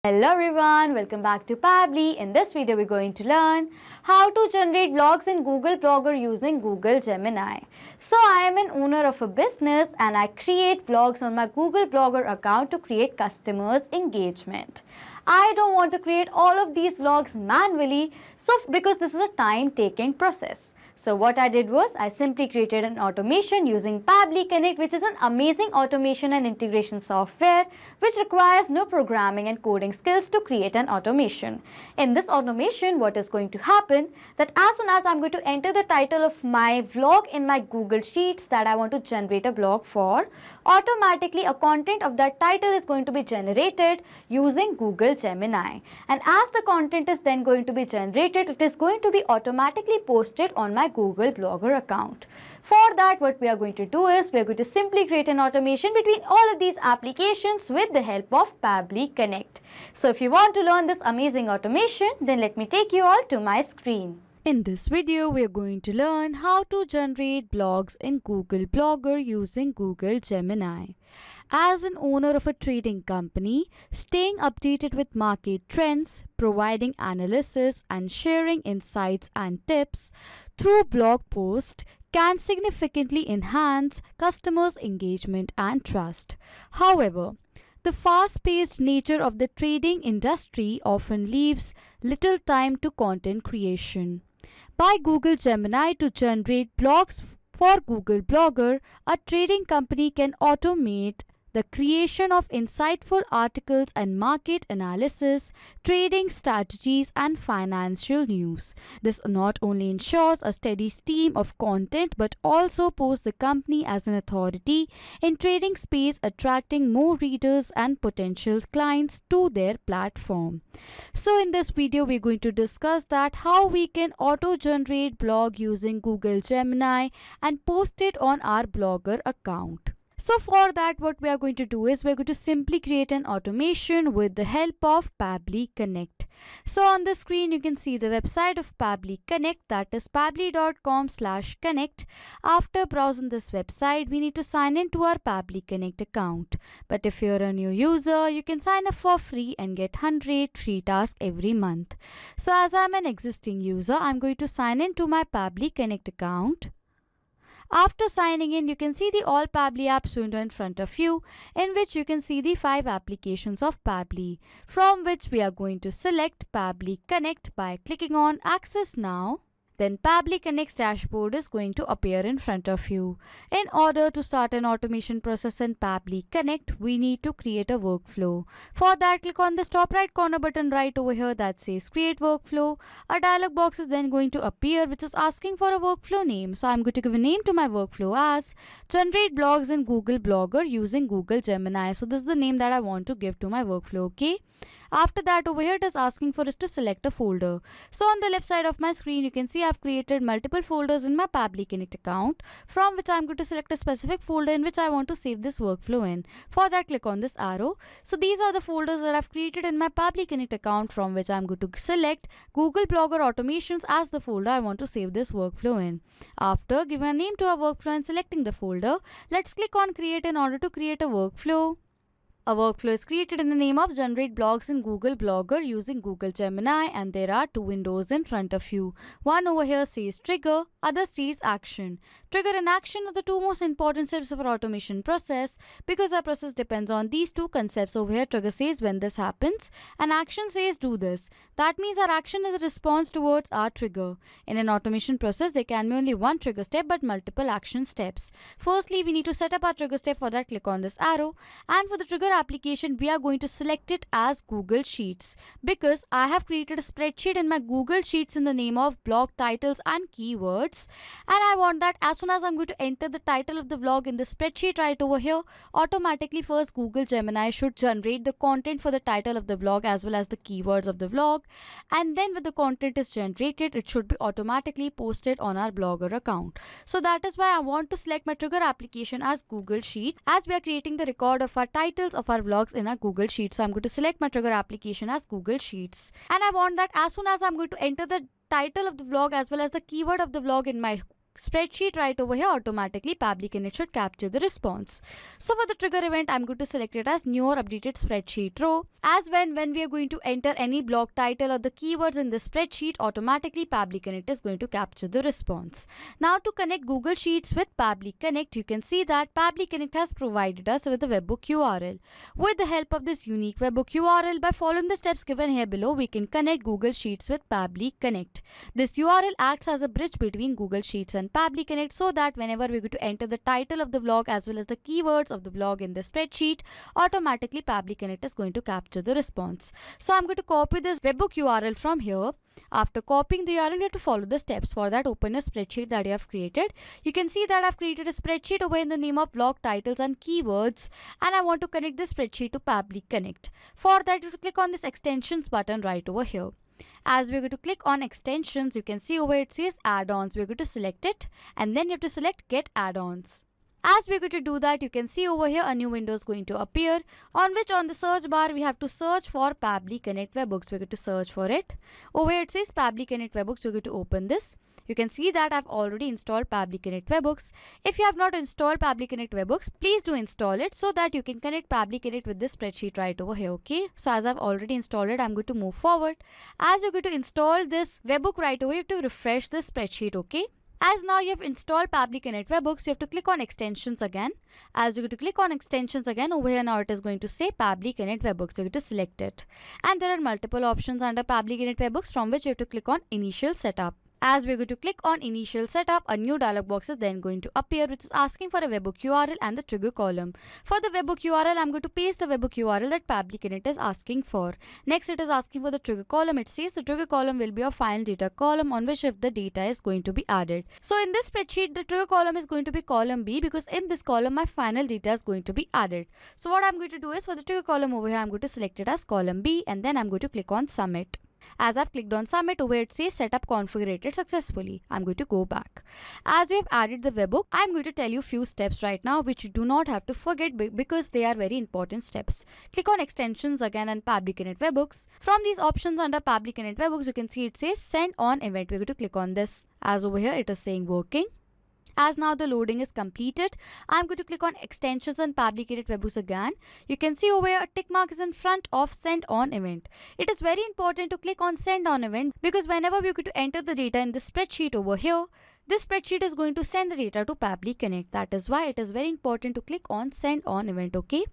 Hello everyone, welcome back to Pabbly. In this video, we're going to learn how to generate vlogs in Google Blogger using Google Gemini. So I am an owner of a business and I create vlogs on my Google Blogger account to create customers' engagement. I don't want to create all of these vlogs manually, because this is a time-taking process. So what I did was I simply created an automation using Pabbly Connect, which is an amazing automation and integration software which requires no programming and coding skills to create an automation. In this automation, what is going to happen that as soon as I'm going to enter the title of my vlog in my Google Sheets that I want to generate a blog for, automatically a content of that title is going to be generated using Google Gemini. And as the content is then going to be generated, it is going to be automatically posted on my Google Blogger account. For that, what we are going to do is we are going to simply create an automation between all of these applications with the help of Pabbly Connect. So if you want to learn this amazing automation, then let me take you all to my screen. In this video, we are going to learn how to generate blogs in Google Blogger using Google Gemini. As an owner of a trading company, staying updated with market trends, providing analysis and sharing insights and tips through blog posts can significantly enhance customers' engagement and trust. However, the fast-paced nature of the trading industry often leaves little time to content creation. By Google Gemini to generate blogs for Google Blogger, a trading company can automate the creation of insightful articles and market analysis, trading strategies, and financial news. This not only ensures a steady stream of content but also posts the company as an authority in trading space, attracting more readers and potential clients to their platform. So in this video, we're going to discuss that how we can auto-generate blog using Google Gemini and post it on our Blogger account. So for that, what we are going to do is we're going to simply create an automation with the help of Pabbly Connect. So on the screen, you can see the website of Pabbly Connect, that is pabbly.com/connect. After browsing this website, we need to sign in to our Pabbly Connect account. But if you're a new user, you can sign up for free and get 100 free tasks every month. So as I'm an existing user, I'm going to sign in to my Pabbly Connect account. After signing in, you can see the All Pabbly apps window in front of you, in which you can see the 5 applications of Pabbly, from which we are going to select Pabbly Connect by clicking on Access Now. Then Pabbly Connect's dashboard is going to appear in front of you. In order to start an automation process in Pabbly Connect, we need to create a workflow. For that, click on the top right corner button right over here that says Create Workflow. A dialog box is then going to appear which is asking for a workflow name. So I'm going to give a name to my workflow as Generate Blogs in Google Blogger using Google Gemini. So this is the name that I want to give to my workflow, okay? After that, over here it is asking for us to select a folder. So on the left side of my screen, you can see I've created multiple folders in my Pabbly Connect account, from which I'm going to select a specific folder in which I want to save this workflow in. For that, click on this arrow. So these are the folders that I've created in my Pabbly Connect account, from which I'm going to select Google Blogger Automations as the folder I want to save this workflow in. After giving a name to our workflow and selecting the folder, let's click on Create in order to create a workflow. A workflow is created in the name of Generate Blogs in Google Blogger using Google Gemini, and there are 2 windows in front of you. One over here says Trigger, other says Action. Trigger and Action are the 2 most important steps of our automation process because our process depends on these 2 concepts. Over here, Trigger says when this happens and Action says do this. That means our action is a response towards our trigger. In an automation process, there can be only one trigger step but multiple action steps. Firstly, we need to set up our trigger step. For that, click on this arrow, and for the trigger application, we are going to select it as Google Sheets because I have created a spreadsheet in my Google Sheets in the name of blog titles and keywords, and I want that as soon as I'm going to enter the title of the vlog in the spreadsheet right over here, automatically first Google Gemini should generate the content for the title of the vlog as well as the keywords of the vlog, and then when the content is generated, it should be automatically posted on our Blogger account. So that is why I want to select my trigger application as Google Sheets, as we are creating the record of our titles of our vlogs in our Google Sheets. So I'm going to select my trigger application as Google Sheets, and I want that as soon as I'm going to enter the title of the vlog as well as the keyword of the vlog in my spreadsheet right over here, automatically Pabbly Connect should capture the response. So for the trigger event, I'm going to select it as new or updated spreadsheet row. As when we are going to enter any block title or the keywords in the spreadsheet, automatically Pabbly Connect is going to capture the response. Now to connect Google Sheets with Pabbly Connect, you can see that Pabbly Connect has provided us with a webhook URL. With the help of this unique webhook URL, by following the steps given here below, we can connect Google Sheets with Pabbly Connect. This URL acts as a bridge between Google Sheets and Pabbly Connect, so that whenever we're going to enter the title of the blog as well as the keywords of the blog in the spreadsheet, automatically Pabbly Connect is going to capture the response. So I'm going to copy this webhook URL from here. After copying the URL, you have to follow the steps. For that, open a spreadsheet that you have created. You can see that I've created a spreadsheet over in the name of blog titles and keywords, and I want to connect this spreadsheet to Pabbly Connect. For that, you have to click on this extensions button right over here. As we're going to click on extensions, you can see over it says add-ons. We're going to select it, and then you have to select get add-ons. As we're going to do that, you can see over here a new window is going to appear, on which on the search bar we have to search for Pabbly Connect webhooks. We're going to search for it. Over here it says Pabbly Connect webhooks. We're going to open this. You can see that I've already installed Pabbly Connect webhooks. If you have not installed Pabbly Connect webhooks, please do install it so that you can connect Pabbly Connect with this spreadsheet right over here. Okay, so as I've already installed it, I'm going to move forward. As you're going to install this webhook right away, you have to refresh the spreadsheet. Okay. As now you have installed Pabbly Connect webhooks, you have to click on extensions again. As you're going to click on extensions again, over here now it is going to say Pabbly Connect webhooks. You're going to select it. And there are multiple options under Pabbly Connect webhooks, from which you have to click on initial setup. As we're going to click on initial setup, a new dialog box is then going to appear, which is asking for a webhook URL and the trigger column. For the webhook URL, I'm going to paste the webhook URL that Pabbly Connect is asking for. Next, it is asking for the trigger column. It says the trigger column will be a final data column on which if the data is going to be added. So in this spreadsheet, the trigger column is going to be column B, because in this column my final data is going to be added. So what I'm going to do is, for the trigger column over here, I'm going to select it as column B, and then I'm going to click on submit. As I've clicked on submit, over it says setup configured successfully. I'm going to go back. As we have added the webhook, I'm going to tell you few steps right now which you do not have to forget, because they are very important steps. Click on extensions again and Pabbly Connect webhooks. From these options under Pabbly Connect webhooks, you can see it says send on event. We're going to click on this. As over here it is saying working. As now the loading is completed, I'm going to click on extensions and Pabbly Connect webhooks again. You can see over here a tick mark is in front of send on event. It is very important to click on send on event, because whenever we're going to enter the data in the spreadsheet over here, this spreadsheet is going to send the data to Pabbly Connect. That is why it is very important to click on send on event. Okay.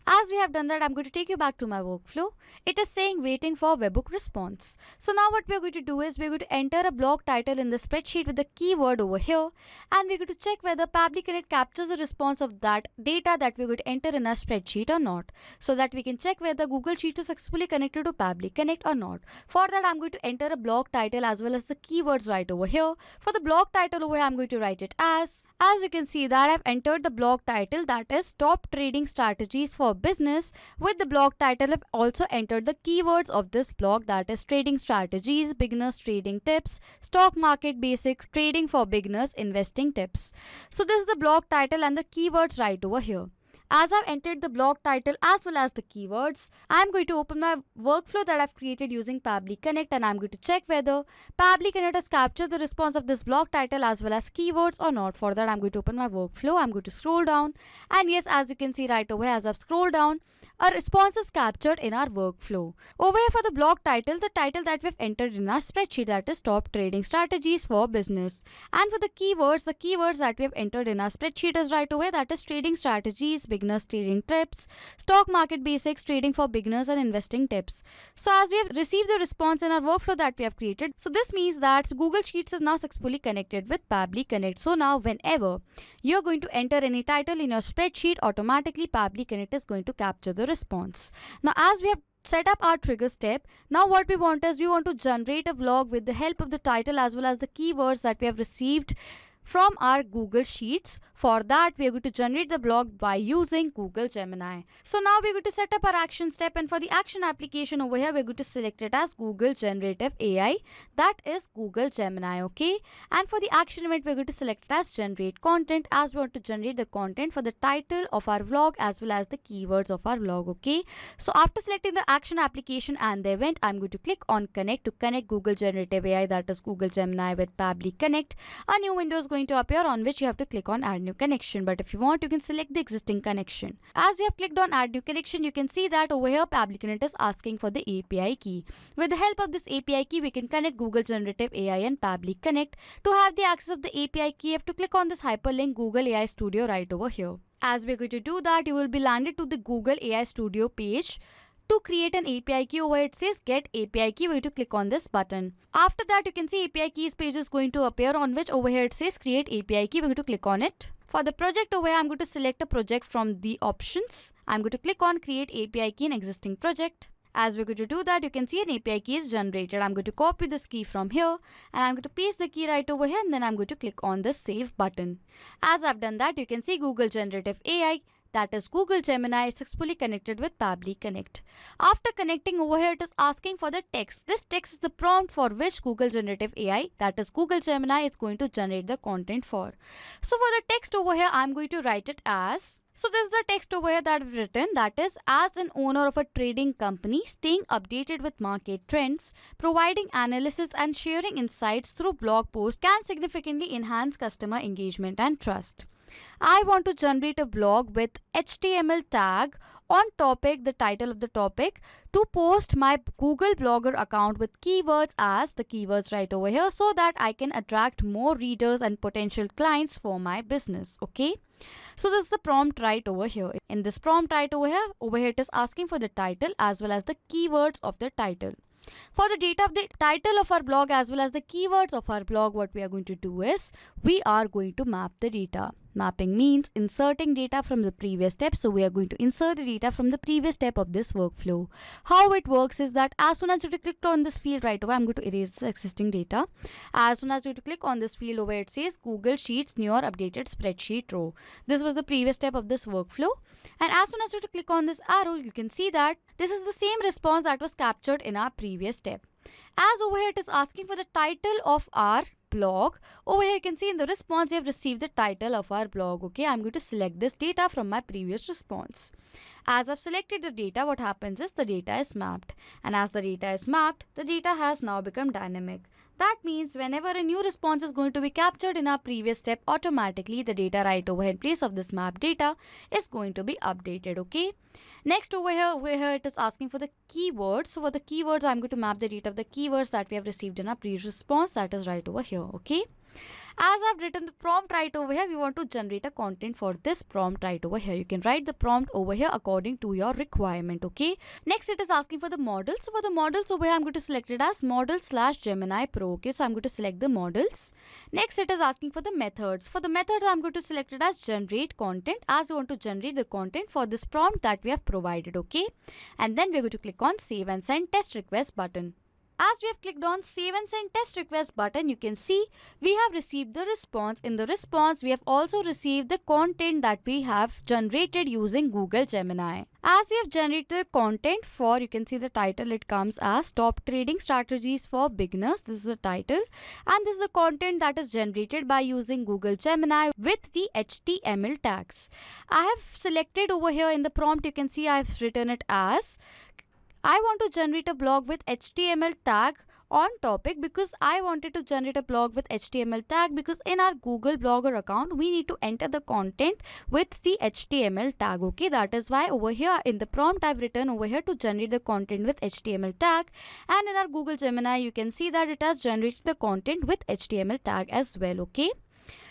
As we have done that, I'm going to take you back to my workflow. It is saying waiting for webhook response. So now what we're going to do is, we're going to enter a blog title in the spreadsheet with the keyword over here, and we're going to check whether Pabbly Connect captures the response of that data that we're going to enter in our spreadsheet or not, so that we can check whether Google Sheets is successfully connected to Pabbly Connect or not. For that, I'm going to enter a blog title as well as the keywords right over here. For the blog title over here, I'm going to write it as you can see that I've entered the blog title, that is top trading strategies for business. With the blog title, I've also entered the keywords of this blog, that is trading strategies, beginners trading tips, stock market basics, trading for beginners, investing tips. So this is the blog title and the keywords right over here. As I've entered the blog title as well as the keywords, I'm going to open my workflow that I've created using Pabbly Connect, and I'm going to check whether Pabbly Connect has captured the response of this blog title as well as keywords or not. For that, I'm going to open my workflow. I'm going to scroll down, and yes, as you can see right over here, as I've scrolled down, a response is captured in our workflow. Over here for the blog title, the title that we've entered in our spreadsheet, that is top trading strategies for business. And for the keywords that we have entered in our spreadsheet is right over here, that is trading strategies, beginners trading tips, stock market basics, trading for beginners, and investing tips. So as we have received the response in our workflow that we have created, so this means that Google Sheets is now successfully connected with Pabbly Connect. So now whenever you're going to enter any title in your spreadsheet, automatically Pabbly Connect is going to capture the response. Now as we have set up our trigger step, now what we want is, we want to generate a blog with the help of the title as well as the keywords that we have received from our Google Sheets. For that, we are going to generate the blog by using Google Gemini. So now we're going to set up our action step, and for the action application over here, we're going to select it as Google Generative AI, that is Google Gemini. Okay, and for the action event, we're going to select it as generate content, as we want to generate the content for the title of our vlog as well as the keywords of our vlog. Okay, so after selecting the action application and the event, I'm going to click on connect to connect Google Generative AI, that is Google Gemini, with Pabbly Connect. A new window is going going to appear on which you have to click on add new connection. But if you want, you can select the existing connection. As we have clicked on add new connection, you can see that over here Pabbly Connect is asking for the API key. With the help of this API key, we can connect Google Generative AI and Pabbly Connect. To have the access of the API key, you have to click on this hyperlink Google AI Studio right over here. As we're going to do that, you will be landed to the Google AI Studio page. To create an API key, over it says get API key, we're going to click on this button. After that, you can see API keys page is going to appear on which over here it says create API key, we're going to click on it. For the project over here, I'm going to select a project from the options. I'm going to click on create API key in existing project. As we're going to do that, you can see an API key is generated. I'm going to copy this key from here and I'm going to paste the key right over here, and then I'm going to click on the save button. As I've done that, you can see Google Generative AI, that is Google Gemini, is successfully connected with Pabbly Connect. After connecting over here, it is asking for the text. This text is the prompt for which Google Generative AI, that is Google Gemini, is going to generate the content for. So for the text over here, I'm going to write it as... So this is the text over here that I've written, that is, as an owner of a trading company, staying updated with market trends, providing analysis and sharing insights through blog posts can significantly enhance customer engagement and trust. I want to generate a blog with HTML tag on topic, the title of the topic, to post my Google Blogger account with keywords as the keywords right over here, so that I can attract more readers and potential clients for my business. Okay. So this is the prompt right over here. In this prompt right over here it is asking for the title as well as the keywords of the title. For the data of the title of our blog as well as the keywords of our blog, what we are going to do is we are going to map the data. Mapping means inserting data from the previous step. So we are going to insert the data from the previous step of this workflow. How it works is that as soon as you click on this field right away, I'm going to erase the existing data. As soon as you click on this field over, it says Google Sheets new or updated spreadsheet row. This was the previous step of this workflow. And as soon as you click on this arrow, you can see that this is the same response that was captured in our previous step. As over here it is asking for the title of our blog. Over here you can see in the response we have received the title of our blog. Okay, I'm going to select this data from my previous response. As I've selected the data, what happens is the data is mapped, and as the data is mapped, the data has now become dynamic. That means whenever a new response is going to be captured in our previous step, automatically the data right over here in place of this mapped data is going to be updated. Okay. Next over here it is asking for the keywords. So for the keywords, I'm going to map the data of the keywords that we have received in our previous response, that is right over here. Okay. As I've written the prompt right over here, we want to generate a content for this prompt right over here. You can write the prompt over here according to your requirement. Okay. Next, it is asking for the models. So for the models over here, I'm going to select it as model/Gemini Pro. Okay. So I'm going to select the models. Next, it is asking for the methods. For the methods, I'm going to select it as generate content, as we want to generate the content for this prompt that we have provided. Okay. And then we're going to click on save and send test request button. As we have clicked on save and send test request button, you can see we have received the response. In the response, we have also received the content that we have generated using Google Gemini. As we have generated the content for, you can see the title, it comes as top trading strategies for beginners. This is the title, and this is the content that is generated by using Google Gemini with the HTML tags. I have selected over here in the prompt, you can see I have written it as I want to generate a blog with HTML tag on topic, because I wanted to generate a blog with HTML tag because in our Google Blogger account we need to enter the content with the HTML tag. Okay, that is why over here in the prompt I've written over here to generate the content with HTML tag, and in our Google Gemini you can see that it has generated the content with HTML tag as well. Okay.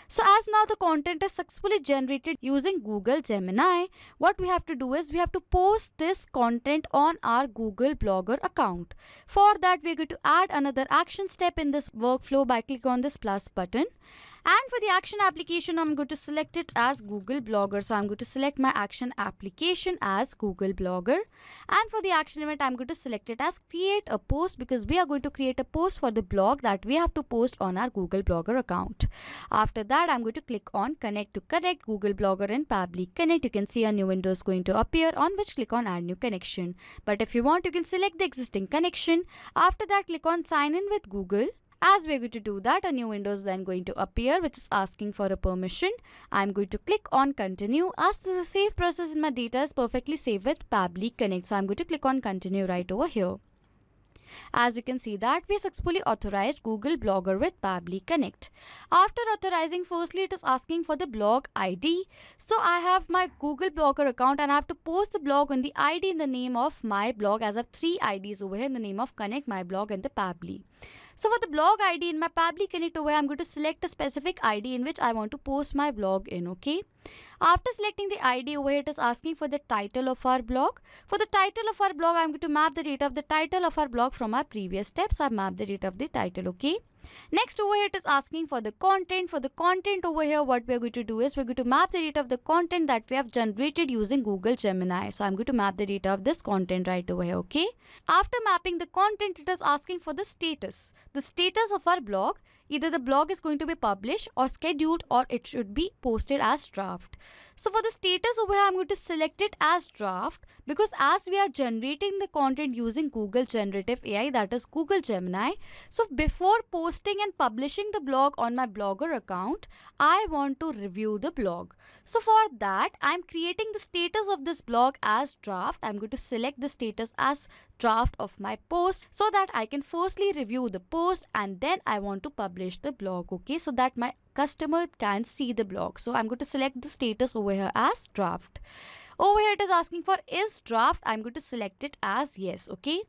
So as now the content is successfully generated using Google Gemini, what we have to do is we have to post this content on our Google Blogger account. For that, we're going to add another action step in this workflow by clicking on this plus button. And for the action application, I'm going to select it as Google Blogger. So I'm going to select my action application as Google Blogger. And for the action event, I'm going to select it as create a post, because we are going to create a post for the blog that we have to post on our Google Blogger account. After that, I'm going to click on connect to connect Google Blogger and Pabbly Connect. You can see a new window is going to appear, on which click on add new connection. But if you want, you can select the existing connection. After that, click on sign in with Google. As we're going to do that, a new window is then going to appear, which is asking for a permission. I'm going to click on continue, as the save process in my data is perfectly saved with Pabbly Connect. So I'm going to click on continue right over here. As you can see that we successfully authorized Google Blogger with Pabbly Connect. After authorizing, firstly it is asking for the blog ID. So I have my Google Blogger account and I have to post the blog on the ID in the name of my blog, as I have 3 IDs over here in the name of Connect, my blog and the Pabbly. So for the blog ID in my Pabbly Connect over here, I'm going to select a specific ID in which I want to post my blog in, okay? After selecting the ID over here, it is asking for the title of our blog. For the title of our blog, I'm going to map the data of the title of our blog from our previous steps. I've mapped the data of the title, okay? Next over here, it is asking for the content. For the content over here, what we're going to do is we're going to map the data of the content that we have generated using Google Gemini. So I'm going to map the data of this content right over here, okay? After mapping the content, it is asking for the status. The status of our blog. Either the blog is going to be published or scheduled, or it should be posted as draft. So for the status over here, I'm going to select it as draft, because as we are generating the content using Google Generative AI, that is Google Gemini. So before posting and publishing the blog on my blogger account, I want to review the blog. So for that, I'm creating the status of this blog as draft. I'm going to select the status as draft of my post so that I can firstly review the post and then I want to publish the blog, okay, so that my customer can see the blog. So I'm going to select the status over here as draft. Over here it is asking for is draft. I'm going to select it as yes, okay.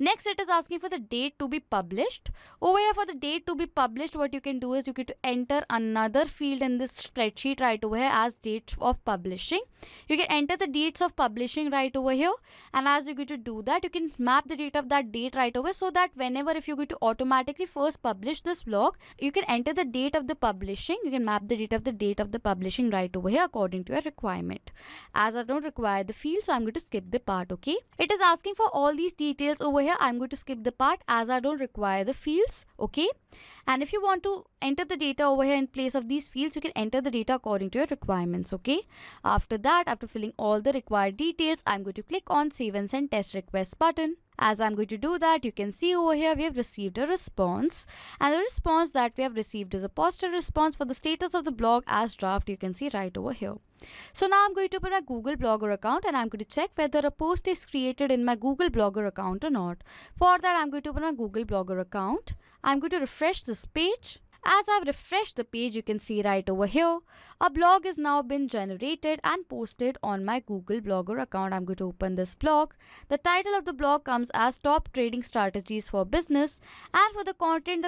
Next, it is asking for the date to be published. Over here for the date to be published, what you can do is you get to enter another field in this spreadsheet right over here as date of publishing. You can enter the dates of publishing right over here, and as you're going to do that, you can map the date of that date right over, so that whenever if you're going to automatically first publish this blog, you can enter the date of the publishing. You can map the date of the publishing right over here according to your requirement. As I don't require the field, so I'm going to skip the part, okay. It is asking for all these details over here. I'm going to skip the part as I don't require the fields, okay. And if you want to enter the data over here in place of these fields, you can enter the data according to your requirements, okay. After that, after filling all the required details, I'm going to click on Save and Send Test Request button. As I'm going to do that, you can see over here we have received a response, and the response that we have received is a positive response for the status of the blog as draft. You can see right over here. So now I'm going to open my Google Blogger account and I'm going to check whether a post is created in my Google Blogger account or not. For that, I'm going to open my Google Blogger account. I'm going to refresh this page. As I've refreshed the page, you can see right over here, a blog is now been generated and posted on my Google Blogger account. I'm going to open this blog. The title of the blog comes as Top Trading Strategies for Business, and for the content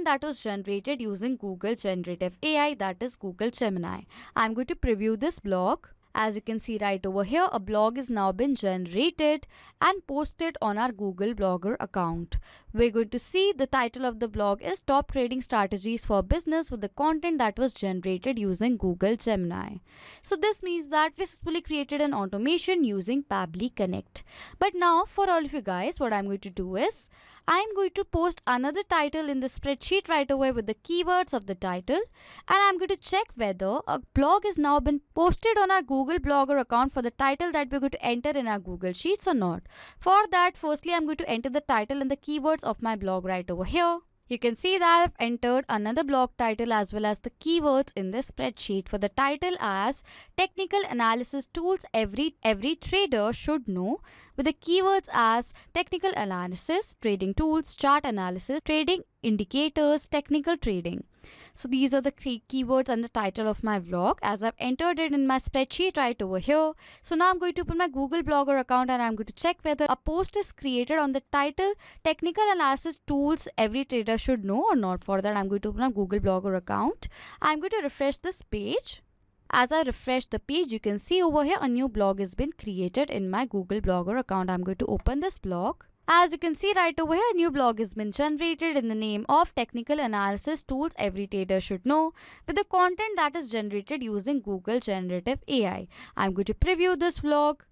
that was generated using Google Generative AI, that is Google Gemini. I'm going to preview this blog. As you can see right over here, a blog is now been generated and posted on our Google Blogger account. We're going to see the title of the blog is Top Trading Strategies for Business with the content that was generated using Google Gemini. So this means that we successfully created an automation using Pabbly Connect. But now for all of you guys, what I'm going to do is I'm going to post another title in the spreadsheet right away with the keywords of the title, and I'm going to check whether a blog is now been posted on our Google Blogger account for the title that we're going to enter in our Google Sheets or not. For that, firstly, I'm going to enter the title and the keywords of my blog right over here. You can see that I've entered another blog title as well as the keywords in this spreadsheet. For the title as Technical Analysis Tools Every Trader Should Know, with the keywords as Technical Analysis, Trading Tools, Chart Analysis, Trading Indicators, Technical Trading. So these are the three keywords and the title of my vlog as I've entered it in my spreadsheet right over here. So now I'm going to open my Google Blogger account and I'm going to check whether a post is created on the title Technical Analysis Tools Every Trader Should Know or not. For that, I'm going to open my Google Blogger account. I'm going to refresh this page. As I refresh the page, you can see over here a new blog has been created in my Google Blogger account. I'm going to open this blog. As you can see right over here, a new blog has been generated in the name of Technical Analysis Tools Every Trader Should Know with the content that is generated using Google Generative AI. I'm going to preview this blog.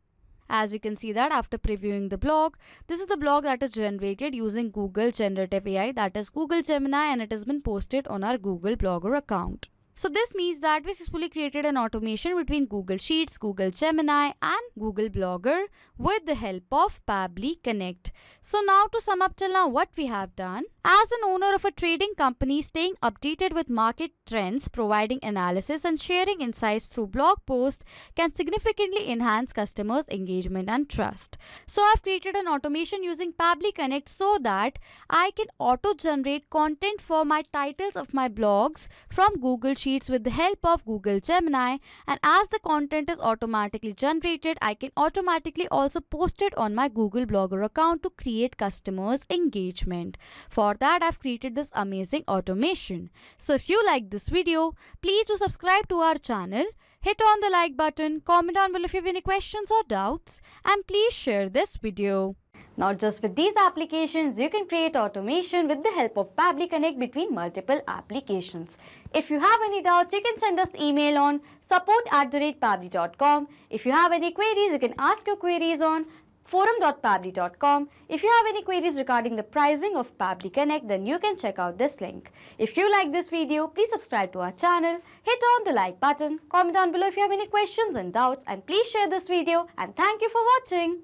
As you can see that after previewing the blog, this is the blog that is generated using Google Generative AI, that is Google Gemini, and it has been posted on our Google Blogger account. So this means that we successfully created an automation between Google Sheets, Google Gemini and Google Blogger with the help of Pabbly Connect. So now to sum up till now what we have done. As an owner of a trading company, staying updated with market trends, providing analysis and sharing insights through blog posts can significantly enhance customers' engagement and trust. So I've created an automation using Pabbly Connect so that I can auto-generate content for my titles of my blogs from Google Sheets with the help of Google Gemini, and as the content is automatically generated, I can automatically also post it on my Google Blogger account to create customers' engagement. For that, I've created this amazing automation. So if you like this video, please do subscribe to our channel, hit on the like button, comment down below if you have any questions or doubts, and please share this video. Not just with these applications, you can create automation with the help of Pabbly Connect between multiple applications. If you have any doubts, you can send us email on support@pabbly.com. If you have any queries, you can ask your queries on forum.pabbly.com. If you have any queries regarding the pricing of Pabbly Connect, then you can check out this link. If you like this video, please subscribe to our channel, hit on the like button, comment down below if you have any questions and doubts, and please share this video, and thank you for watching.